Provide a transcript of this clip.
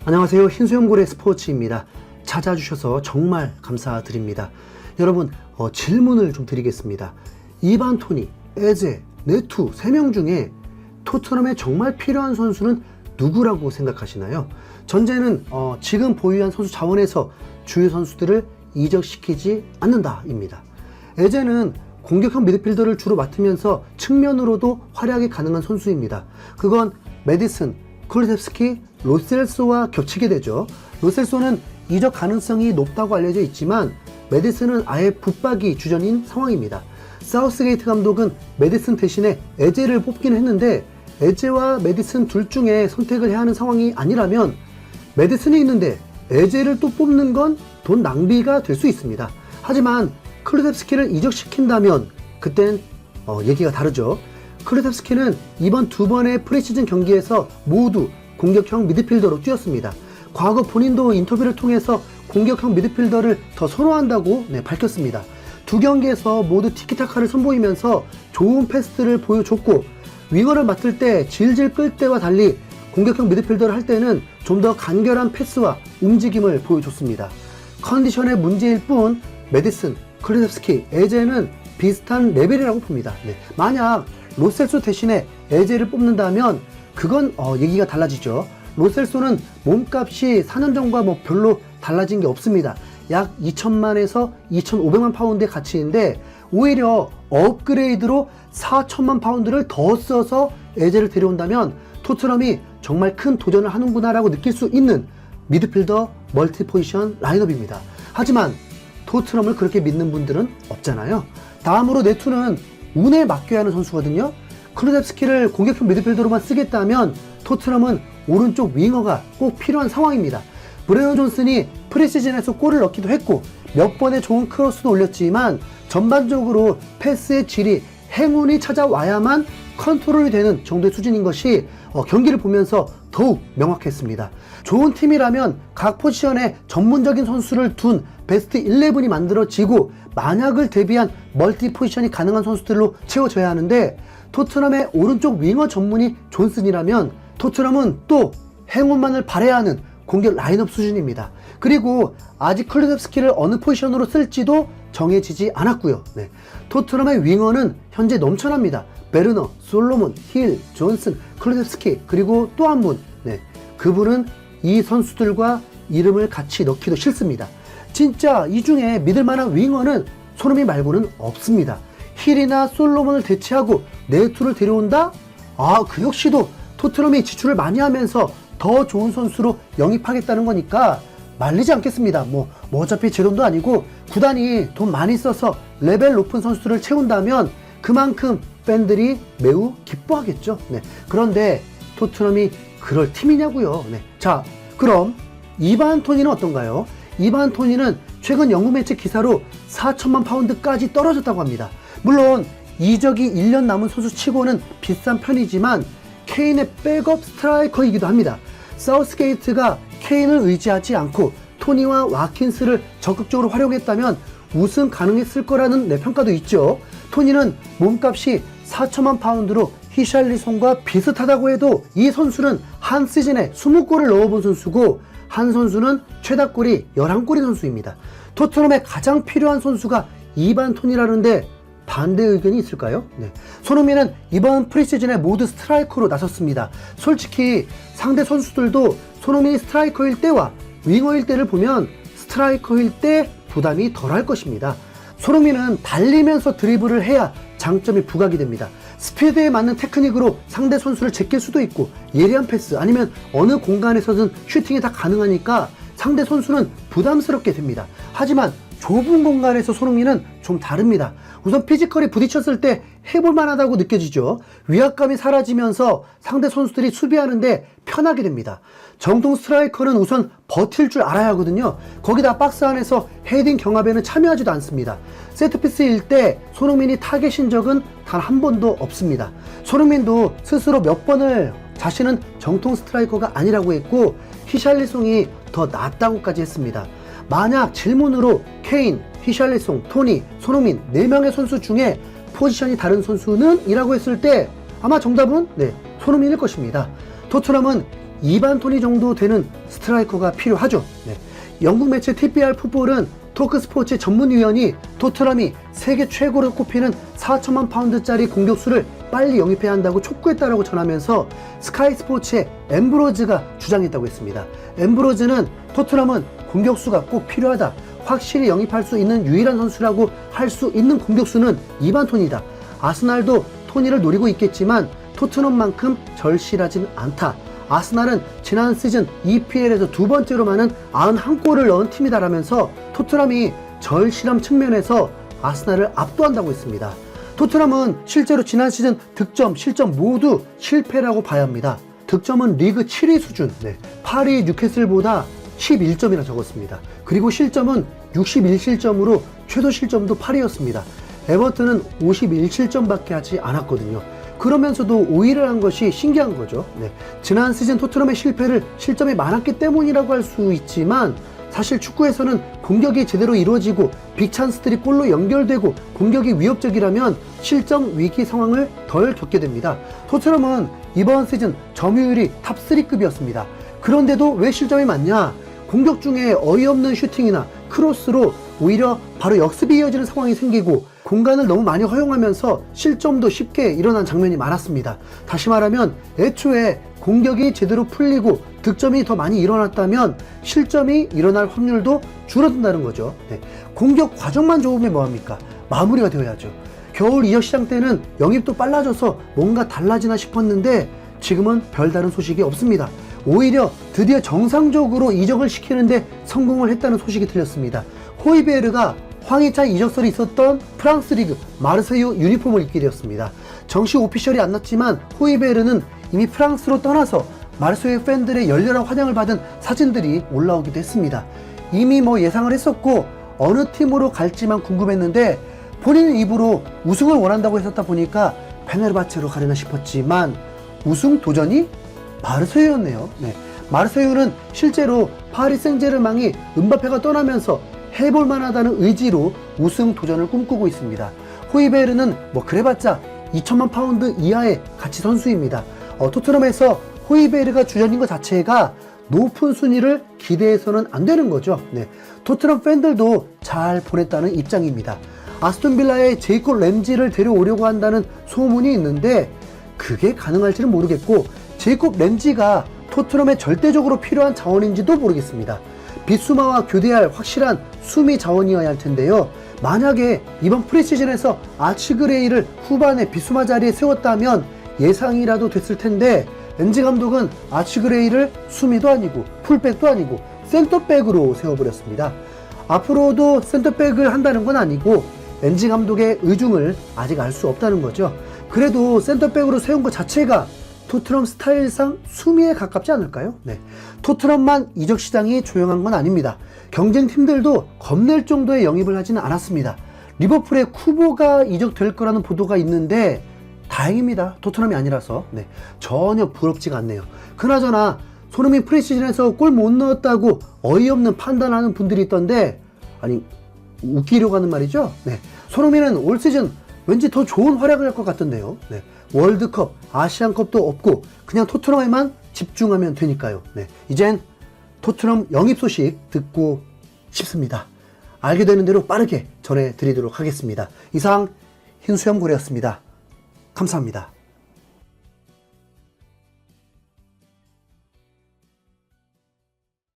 안녕하세요. 흰수염고래 스포츠입니다. 찾아주셔서 정말 감사드립니다. 여러분, 질문을 좀 드리겠습니다. 이반 토니, 에제, 네투 3명 중에 토트넘에 정말 필요한 선수는 누구라고 생각하시나요? 전제는 지금 보유한 선수 자원에서 주요 선수들을 이적시키지 않는다입니다. 에제는 공격형 미드필더를 주로 맡으면서 측면으로도 활약이 가능한 선수입니다. 그건 메디슨, 쿨루셉스키, 로셀소와 겹치게 되죠. 로셀소는 이적 가능성이 높다고 알려져 있지만 메디슨은 아예 붙박이 주전인 상황입니다. 사우스게이트 감독은 메디슨 대신에 에제를 뽑긴 했는데 에제와 메디슨 둘 중에 선택을 해야 하는 상황이 아니라면 메디슨이 있는데 에제를 또 뽑는 건 돈 낭비가 될 수 있습니다. 하지만 쿨루셉스키를 이적시킨다면 그땐 얘기가 다르죠. 쿨루셉스키는 이번 2번의 프리시즌 경기에서 모두 공격형 미드필더로 뛰었습니다. 과거 본인도 인터뷰를 통해서 공격형 미드필더를 더 선호한다고 밝혔습니다. 두 경기에서 모두 티키타카를 선보이면서 좋은 패스를 보여줬고 윙어를 맡을 때 질질 끌 때와 달리 공격형 미드필더를 할 때는 좀 더 간결한 패스와 움직임을 보여줬습니다. 컨디션의 문제일 뿐 메디슨, 쿨루셉스키, 에제는 비슷한 레벨이라고 봅니다. 만약 로셀소 대신에 에제를 뽑는다면 그건 얘기가 달라지죠. 로셀소는 몸값이 4년 전과 별로 달라진 게 없습니다. 약 2천만에서 2,500만 파운드의 가치인데 오히려 업그레이드로 4천만 파운드를 더 써서 에제를 데려온다면 토트넘이 정말 큰 도전을 하는구나 라고 느낄 수 있는 미드필더 멀티 포지션 라인업입니다. 하지만 토트넘을 그렇게 믿는 분들은 없잖아요. 다음으로 네투는 운에 맡겨야 하는 선수거든요. 쿨루셉스키를 공격형 미드필더로만 쓰겠다면 토트넘은 오른쪽 윙어가 꼭 필요한 상황입니다. 브레넌 존슨이 프리시즌에서 골을 넣기도 했고 몇 번의 좋은 크로스도 올렸지만 전반적으로 패스의 질이 행운이 찾아와야만 컨트롤이 되는 정도의 수준인 것이 경기를 보면서 더욱 명확했습니다. 좋은 팀이라면 각 포지션에 전문적인 선수를 둔 베스트 11이 만들어지고 만약을 대비한 멀티 포지션이 가능한 선수들로 채워져야 하는데 토트넘의 오른쪽 윙어 전문이 존슨이라면 토트넘은 또 행운만을 바라야 하는 공격 라인업 수준입니다. 그리고 아직 쿨루셉스키를 어느 포지션으로 쓸지도 정해지지 않았고요. 토트넘의 윙어는 현재 넘쳐납니다. 베르너, 솔로몬, 힐, 존슨, 쿨루셉스키 그리고 또 한 분, 그분은 이 선수들과 이름을 같이 넣기도 싫습니다. 진짜 이 중에 믿을만한 윙어는 손흥민 말고는 없습니다. 힐이나 솔로몬을 대체하고 네투를 데려온다? 그 역시도 토트넘이 지출을 많이 하면서 더 좋은 선수로 영입하겠다는 거니까 말리지 않겠습니다. 어차피 제 돈도 아니고 구단이 돈 많이 써서 레벨 높은 선수들을 채운다면 그만큼 팬들이 매우 기뻐하겠죠. 그런데 토트넘이 그럴 팀이냐고요. 자, 그럼 이반 토니는 어떤가요? 이반 토니는 최근 영국 매체 기사로 4천만 파운드까지 떨어졌다고 합니다. 물론 이적이 1년 남은 선수 치고는 비싼 편이지만 케인의 백업 스트라이커이기도 합니다. 사우스게이트가 케인을 의지하지 않고 토니와 와킨스를 적극적으로 활용했다면 우승 가능했을 거라는 평가도 있죠. 토니는 몸값이 4천만 파운드로 히샬리송과 비슷하다고 해도 이 선수는 한 시즌에 20골을 넣어본 선수고 한 선수는 최다골이 11골인 선수입니다. 토트넘에 가장 필요한 선수가 이반 토니라는데 반대 의견이 있을까요? 손흥민은 이번 프리시즌에 모두 스트라이커로 나섰습니다. 솔직히 상대 선수들도 손흥민이 스트라이커일 때와 윙어일 때를 보면 스트라이커일 때 부담이 덜할 것입니다. 손흥민은 달리면서 드리블을 해야 장점이 부각이 됩니다. 스피드에 맞는 테크닉으로 상대 선수를 제낄 수도 있고 예리한 패스 아니면 어느 공간에서든 슈팅이 다 가능하니까 상대 선수는 부담스럽게 됩니다. 하지만 좁은 공간에서 손흥민은 좀 다릅니다. 우선 피지컬이 부딪혔을 때 해볼 만하다고 느껴지죠. 위압감이 사라지면서 상대 선수들이 수비하는데 편하게 됩니다. 정통 스트라이커는 우선 버틸 줄 알아야 하거든요. 거기다 박스 안에서 헤딩 경합에는 참여하지도 않습니다. 세트피스일 때 손흥민이 타겟인 적은 단 한 번도 없습니다. 손흥민도 스스로 몇 번을 자신은 정통 스트라이커가 아니라고 했고 히샬리송이 더 낫다고까지 했습니다. 만약 질문으로 케인, 히샬리송, 토니, 손흥민 4명의 선수 중에 포지션이 다른 선수는? 이라고 했을 때 아마 정답은 손흥민일 것입니다. 토트넘은 2반 토니 정도 되는 스트라이커가 필요하죠. 네. 영국 매체 TPR 풋볼은 토크스포츠 전문위원이 토트넘이 세계 최고로 꼽히는 4천만 파운드짜리 공격수를 빨리 영입해야 한다고 촉구했다라고 전하면서 스카이 스포츠의 엠브로즈가 주장했다고 했습니다. 엠브로즈는 토트넘은 공격수가 꼭 필요하다. 확실히 영입할 수 있는 유일한 선수라고 할 수 있는 공격수는 이반 토니다. 아스날도 토니를 노리고 있겠지만 토트넘만큼 절실하진 않다. 아스날은 지난 시즌 EPL에서 두 번째로 많은 91골을 넣은 팀이다라면서 토트넘이 절실함 측면에서 아스날을 압도한다고 했습니다. 토트넘은 실제로 지난 시즌 득점, 실점 모두 실패라고 봐야 합니다. 득점은 리그 7위 수준, 8위 뉴캐슬보다 11점이나 적었습니다. 그리고 실점은 61실점으로 최소 실점도 8위였습니다. 에버튼은 51실점밖에 하지 않았거든요. 그러면서도 5위를 한 것이 신기한 거죠. 지난 시즌 토트넘의 실패를 실점이 많았기 때문이라고 할 수 있지만 사실 축구에서는 공격이 제대로 이루어지고 빅찬스들이 골로 연결되고 공격이 위협적이라면 실점 위기 상황을 덜 겪게 됩니다. 토트넘은 이번 시즌 점유율이 탑3급이었습니다. 그런데도 왜 실점이 많냐? 공격 중에 어이없는 슈팅이나 크로스로 오히려 바로 역습이 이어지는 상황이 생기고 공간을 너무 많이 허용하면서 실점도 쉽게 일어난 장면이 많았습니다. 다시 말하면 애초에 공격이 제대로 풀리고 득점이 더 많이 일어났다면 실점이 일어날 확률도 줄어든다는 거죠. 공격 과정만 좋으면 뭐합니까? 마무리가 되어야죠. 겨울 이적 시장 때는 영입도 빨라져서 뭔가 달라지나 싶었는데 지금은 별다른 소식이 없습니다. 오히려 드디어 정상적으로 이적을 시키는데 성공을 했다는 소식이 들렸습니다. 호이베르가 황희찬 이적설이 있었던 프랑스 리그 마르세유 유니폼을 입게 되었습니다. 정식 오피셜이 안 났지만 호이베르는 이미 프랑스로 떠나서 마르세유 팬들의 열렬한 환영을 받은 사진들이 올라오기도 했습니다. 이미 예상을 했었고 어느 팀으로 갈지만 궁금했는데 본인 입으로 우승을 원한다고 했었다 보니까 페네르바체로 가려나 싶었지만 우승 도전이 마르세유였네요. 마르세유는 실제로 파리 생제르맹이 은바페가 떠나면서 해볼 만하다는 의지로 우승 도전을 꿈꾸고 있습니다. 호이베르는 그래봤자 2천만 파운드 이하의 가치 선수입니다. 토트넘에서 호이베르가 주전인 것 자체가 높은 순위를 기대해서는 안 되는 거죠. 토트넘 팬들도 잘 보냈다는 입장입니다. 아스톤 빌라의 제이콥 램지를 데려오려고 한다는 소문이 있는데 그게 가능할지는 모르겠고 제이콥 램지가 토트넘에 절대적으로 필요한 자원인지도 모르겠습니다. 비수마와 교대할 확실한 수미 자원이어야 할 텐데요. 만약에 이번 프리시즌에서 아치그레이를 후반에 비수마 자리에 세웠다면 예상이라도 됐을 텐데 렌지 감독은 아치그레이를 수미도 아니고 풀백도 아니고 센터백으로 세워버렸습니다. 앞으로도 센터백을 한다는 건 아니고 렌지 감독의 의중을 아직 알 수 없다는 거죠. 그래도 센터백으로 세운 것 자체가 토트넘 스타일상 수미에 가깝지 않을까요? 토트넘만 이적 시장이 조용한 건 아닙니다. 경쟁팀들도 겁낼 정도의 영입을 하지는 않았습니다. 리버풀의 쿠보가 이적될 거라는 보도가 있는데 다행입니다. 토트넘이 아니라서 전혀 부럽지가 않네요. 그나저나 손흥민 프리시즌에서 골 못 넣었다고 어이없는 판단하는 분들이 있던데 아니 웃기려고 하는 말이죠. 손흥민은 올 시즌 왠지 더 좋은 활약을 할 것 같던데요. 월드컵, 아시안컵도 없고 그냥 토트넘에만 집중하면 되니까요. 이젠 토트넘 영입 소식 듣고 싶습니다. 알게 되는 대로 빠르게 전해드리도록 하겠습니다. 이상 흰수염고래였습니다. 감사합니다.